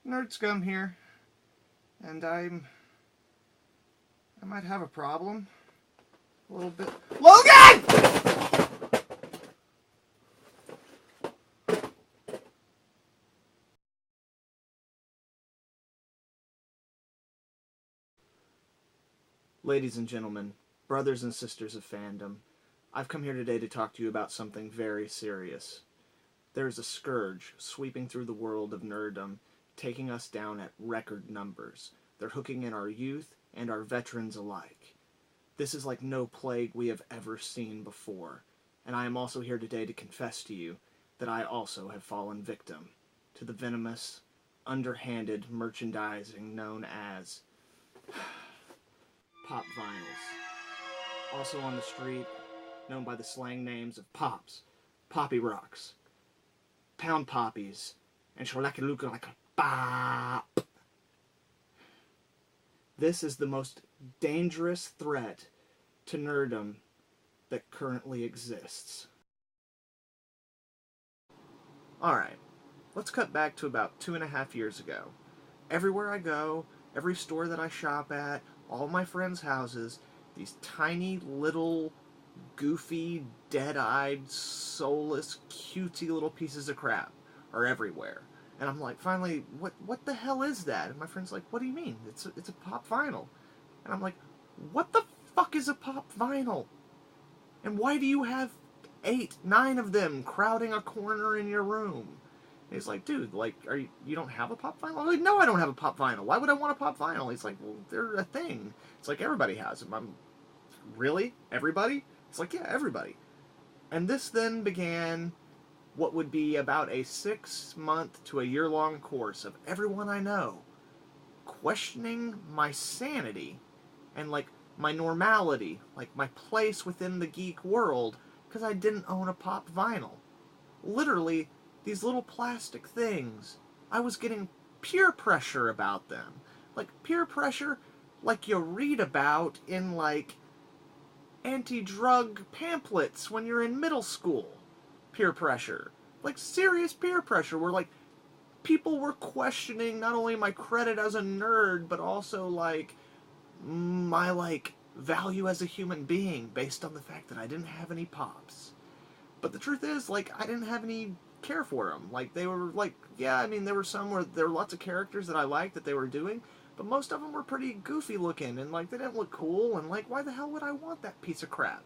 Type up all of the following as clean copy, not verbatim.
Nerd Scum here, and I might have a problem. A little bit. Logan! Ladies and gentlemen, brothers and sisters of fandom, I've come here today to talk to you about something very serious. There is a scourge sweeping through the world of nerddom, taking us down at record numbers. They're hooking in our youth and our veterans alike. This is like no plague we have ever seen before, and I am also here today to confess to you that I also have fallen victim to the venomous, underhanded merchandising known as pop vinyls. Also on the street, known by the slang names of Pops, Poppy Rocks, Pound Poppies, and Shalaka like a Bop. This is the most dangerous threat to nerddom that currently exists. Alright, let's cut back to about 2.5 years ago. Everywhere I go, every store that I shop at, all my friends' houses, these tiny little goofy, dead-eyed, soulless, cutesy little pieces of crap are everywhere. And I'm like, finally, what the hell is that? And my friend's like, what do you mean? It's a pop vinyl. And I'm like, what the fuck is a pop vinyl? And why do you have 8, 9 of them crowding a corner in your room? And he's like, dude, like, you don't have a pop vinyl? I'm like, no, I don't have a pop vinyl. Why would I want a pop vinyl? He's like, well, they're a thing. It's like, everybody has them. I'm, really? Everybody? It's like, yeah, everybody. And this then began what would be about a 6-month to a year-long course of everyone I know questioning my sanity and, like, my normality, like, my place within the geek world, because I didn't own a pop vinyl. Literally, these little plastic things, I was getting peer pressure about them. Like, peer pressure like you read about in, like, anti-drug pamphlets when you're in middle school. Peer pressure. Like, serious peer pressure where, like, people were questioning not only my credit as a nerd, but also, like, my, like, value as a human being based on the fact that I didn't have any pops. But the truth is, like, I didn't have any care for them. Like, they were, like, yeah, I mean, there were some where there were lots of characters that I liked that they were doing, but most of them were pretty goofy looking, and, like, they didn't look cool, and, like, why the hell would I want that piece of crap?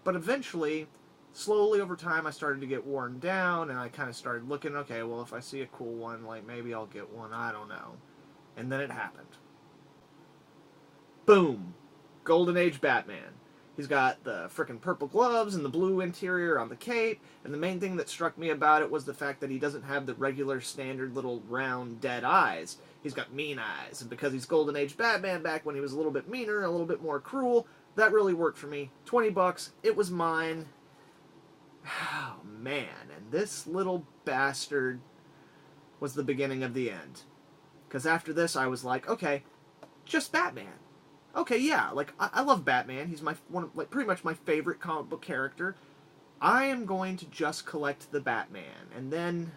But eventually, slowly over time, I started to get worn down, and I kind of started looking, okay, well, if I see a cool one, like, maybe I'll get one, I don't know. And then it happened. Boom! Golden Age Batman. He's got the frickin' purple gloves and the blue interior on the cape, and the main thing that struck me about it was the fact that he doesn't have the regular standard little round dead eyes. He's got mean eyes, and because he's Golden Age Batman back when he was a little bit meaner, a little bit more cruel, that really worked for me. $20, it was mine. Oh, man, and this little bastard was the beginning of the end. Because after this, I was like, okay, just Batman. Okay, yeah, like, I love Batman. He's like, pretty much my favorite comic book character. I am going to just collect the Batman, and then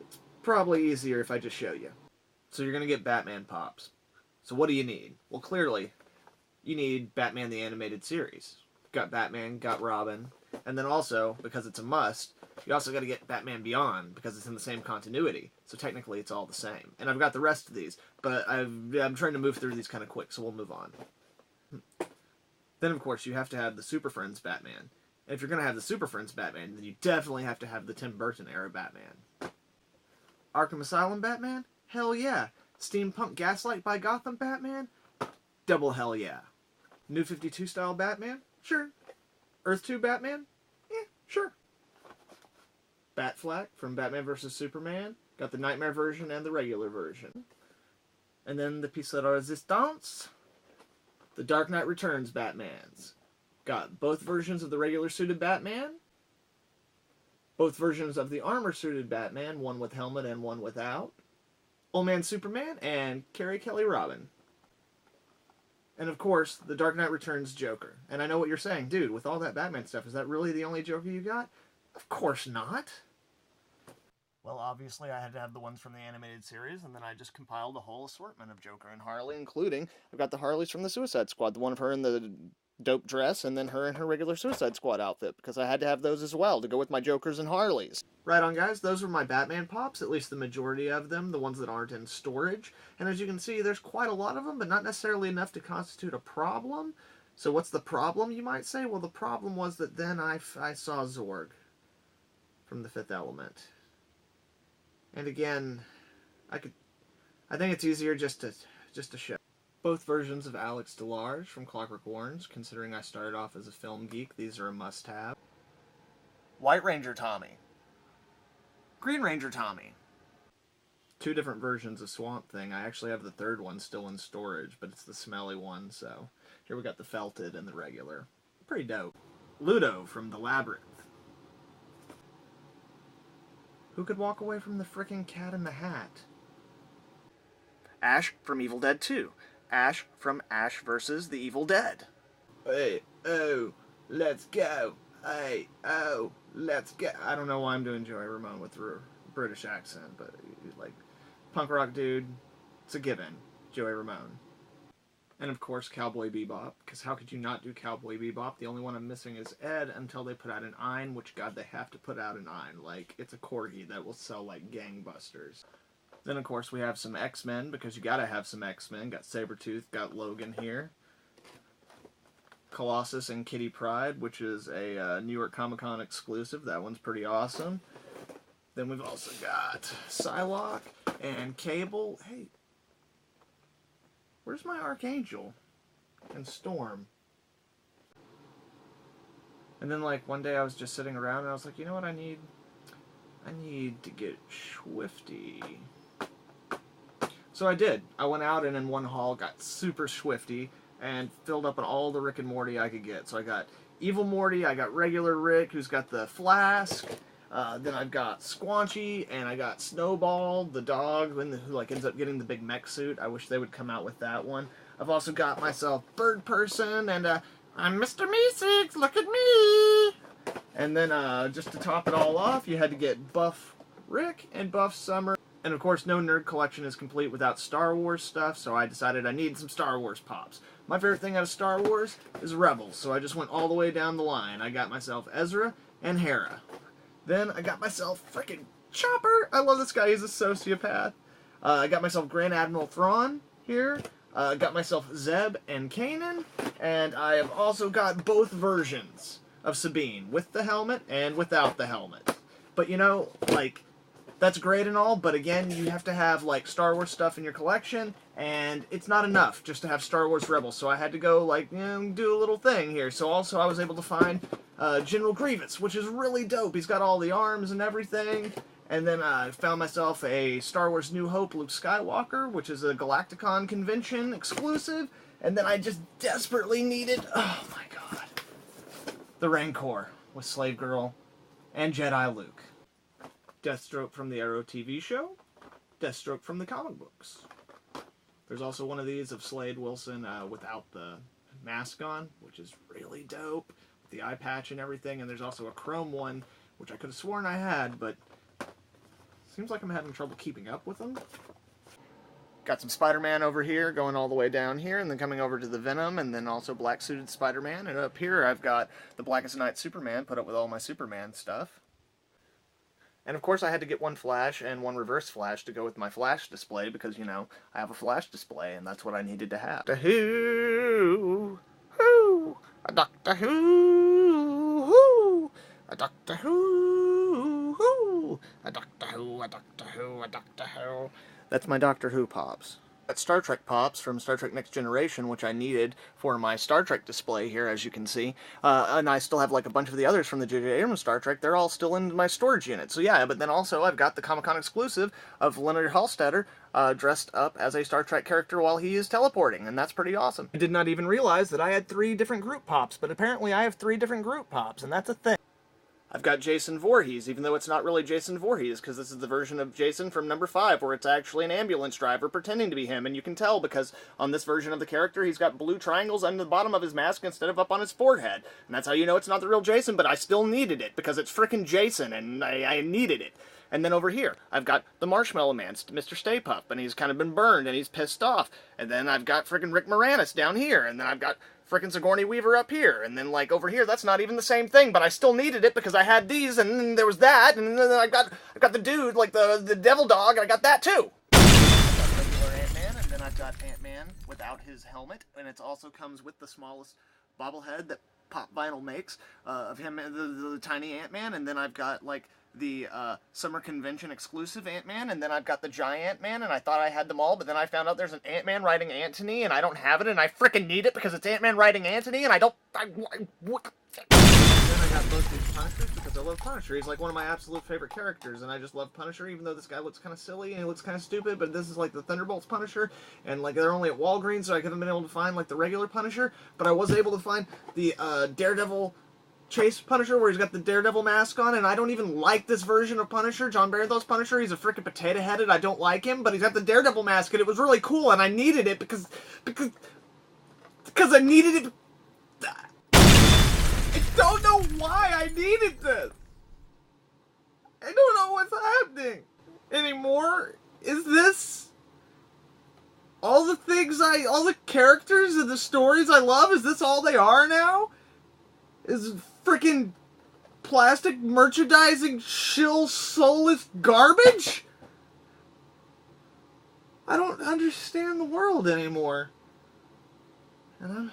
it's probably easier if I just show you. So you're going to get Batman Pops. So what do you need? Well, clearly, you need Batman the Animated Series. Got Batman, got Robin, and then also, because it's a must, you also got to get Batman Beyond, because it's in the same continuity. So technically, it's all the same. And I've got the rest of these, but I'm trying to move through these kind of quick, so we'll move on. Then, of course, you have to have the Super Friends Batman. And if you're going to have the Super Friends Batman, then you definitely have to have the Tim Burton era Batman. Arkham Asylum Batman? Hell yeah. Steampunk Gaslight by Gotham Batman? Double hell yeah. New 52 style Batman? Sure. Earth 2 Batman? Yeah, sure. Batfleck from Batman vs. Superman. Got the Nightmare version and the regular version. And then the piece de resistance. The Dark Knight Returns Batmans. Got both versions of the regular suited Batman. Both versions of the armor suited Batman, one with helmet and one without. Old Man Superman and Carrie Kelly Robin. And of course, the Dark Knight Returns Joker. And I know what you're saying, dude, with all that Batman stuff, is that really the only Joker you got? Of course not. Well, obviously I had to have the ones from the animated series, and then I just compiled a whole assortment of Joker and Harley, including, I've got the Harleys from the Suicide Squad, the one of her in the dope dress, and then her in her regular Suicide Squad outfit, because I had to have those as well to go with my Jokers and Harleys. Right on, guys, those were my Batman Pops, at least the majority of them, the ones that aren't in storage. And as you can see, there's quite a lot of them, but not necessarily enough to constitute a problem. So what's the problem, you might say? Well, the problem was that then I saw Zorg from The Fifth Element. And again, I think it's easier just to show. Both versions of Alex DeLarge from Clockwork Orange, considering I started off as a film geek, these are a must-have. White Ranger Tommy. Green Ranger Tommy. Two different versions of Swamp Thing. I actually have the third one still in storage, but it's the smelly one, so here we got the felted and the regular. Pretty dope. Ludo from The Labyrinth. Who could walk away from the frickin' Cat in the Hat? Ash from Evil Dead 2. Ash from Ash vs. the Evil Dead. Hey, oh, let's go. Hey, oh, let's go. I don't know why I'm doing Joey Ramone with a British accent, but like, punk rock dude, it's a given. Joey Ramone. And of course, Cowboy Bebop, because how could you not do Cowboy Bebop? The only one I'm missing is Ed until they put out an Ein, which, God, they have to put out an Ein. Like, it's a corgi that will sell like gangbusters. Then, of course, we have some X-Men, because you gotta have some X-Men. Got Sabretooth, got Logan here. Colossus and Kitty Pryde, which is a New York Comic-Con exclusive. That one's pretty awesome. Then we've also got Psylocke and Cable. Hey, where's my Archangel? And Storm. And then, like, one day I was just sitting around and I was like, you know what I need? I need to get Swifty. So I did. I went out and in one haul got super Swifty and filled up on all the Rick and Morty I could get. So I got Evil Morty, I got regular Rick, who's got the flask. Then I've got Squanchy, and I got Snowball, the dog, who like ends up getting the big mech suit. I wish they would come out with that one. I've also got myself Bird Person, and I'm Mr. Meeseeks, look at me! And then just to top it all off, you had to get Buff Rick and Buff Summer. And of course, no nerd collection is complete without Star Wars stuff, so I decided I needed some Star Wars pops. My favorite thing out of Star Wars is Rebels, so I just went all the way down the line. I got myself Ezra and Hera. Then I got myself frickin' Chopper. I love this guy. He's a sociopath. I got myself Grand Admiral Thrawn here. Got myself Zeb and Kanan. And I have also got both versions of Sabine, with the helmet and without the helmet. But you know, like, that's great and all, but again, you have to have, like, Star Wars stuff in your collection, and it's not enough just to have Star Wars Rebels, so I had to go, like, you know, do a little thing here. So also I was able to find General Grievous, which is really dope. He's got all the arms and everything. And then I found myself a Star Wars New Hope Luke Skywalker, which is a Galacticon convention exclusive. And then I just desperately needed, oh my god, the Rancor with Slave Girl and Jedi Luke. Deathstroke from the Arrow TV show, Deathstroke from the comic books. There's also one of these of Slade Wilson without the mask on, which is really dope, with the eye patch and everything, and there's also a chrome one, which I could have sworn I had, but seems like I'm having trouble keeping up with them. Got some Spider-Man over here, going all the way down here, and then coming over to the Venom, and then also black-suited Spider-Man, and up here I've got the Blackest Night Superman, put up with all my Superman stuff. And of course I had to get one Flash and one Reverse Flash to go with my Flash display because, you know, I have a Flash display and that's what I needed to have. Doctor Who, who, a Doctor Who, who, a Doctor Who, who, a Doctor Who, a Doctor Who, a Doctor Who. That's my Doctor Who pops. Got Star Trek pops from Star Trek Next Generation, which I needed for my Star Trek display here, as you can see. And I still have like a bunch of the others from the J.J. Abrams Star Trek. They're all still in my storage unit. So yeah, but then also I've got the Comic-Con exclusive of Leonard Hallstetter dressed up as a Star Trek character while he is teleporting, and that's pretty awesome. I did not even realize that I had 3 different group pops, but apparently I have 3 different group pops, and that's a thing. I've got Jason Voorhees, even though it's not really Jason Voorhees, because this is the version of Jason from number 5, where it's actually an ambulance driver pretending to be him, and you can tell because on this version of the character, he's got blue triangles under the bottom of his mask instead of up on his forehead. And that's how you know it's not the real Jason, but I still needed it, because it's frickin' Jason, and I needed it. And then over here, I've got the Marshmallow Man, Mr. Stay Puft, and he's kind of been burned and he's pissed off. And then I've got frickin' Rick Moranis down here, and then I've got frickin' Sigourney Weaver up here, and then like over here, that's not even the same thing, but I still needed it because I had these, and then there was that, and then I've got the dude, like the devil dog, and I got that too. I've got regular Ant-Man, and then I've got Ant-Man without his helmet, and it also comes with the smallest bobblehead that Pop Vinyl makes of him, the tiny Ant-Man, and then I've got like the summer convention exclusive Ant-Man, and then I've got the giant Ant-Man, and I thought I had them all, but then I found out there's an Ant-Man riding Antony, and I don't have it, and I frickin' need it because it's Ant-Man riding Antony, and I don't... what? Then I got both these Punishers because I love Punisher. He's like one of my absolute favorite characters, and I just love Punisher, even though this guy looks kind of silly and he looks kind of stupid, but this is like the Thunderbolts Punisher, and like they're only at Walgreens, so I couldn't have been able to find like the regular Punisher, but I was able to find the Daredevil Chase Punisher, where he's got the Daredevil mask on, and I don't even like this version of Punisher, John Barenthal's Punisher. He's a freaking potato-headed. I don't like him, but he's got the Daredevil mask, and it was really cool, and I needed it because I needed it. I don't know why I needed this. I don't know what's happening anymore. Is this all the things all the characters and the stories I love? Is this all they are now? Is freaking plastic merchandising shill soulless garbage? I don't understand the world anymore. And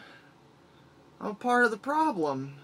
I'm part of the problem.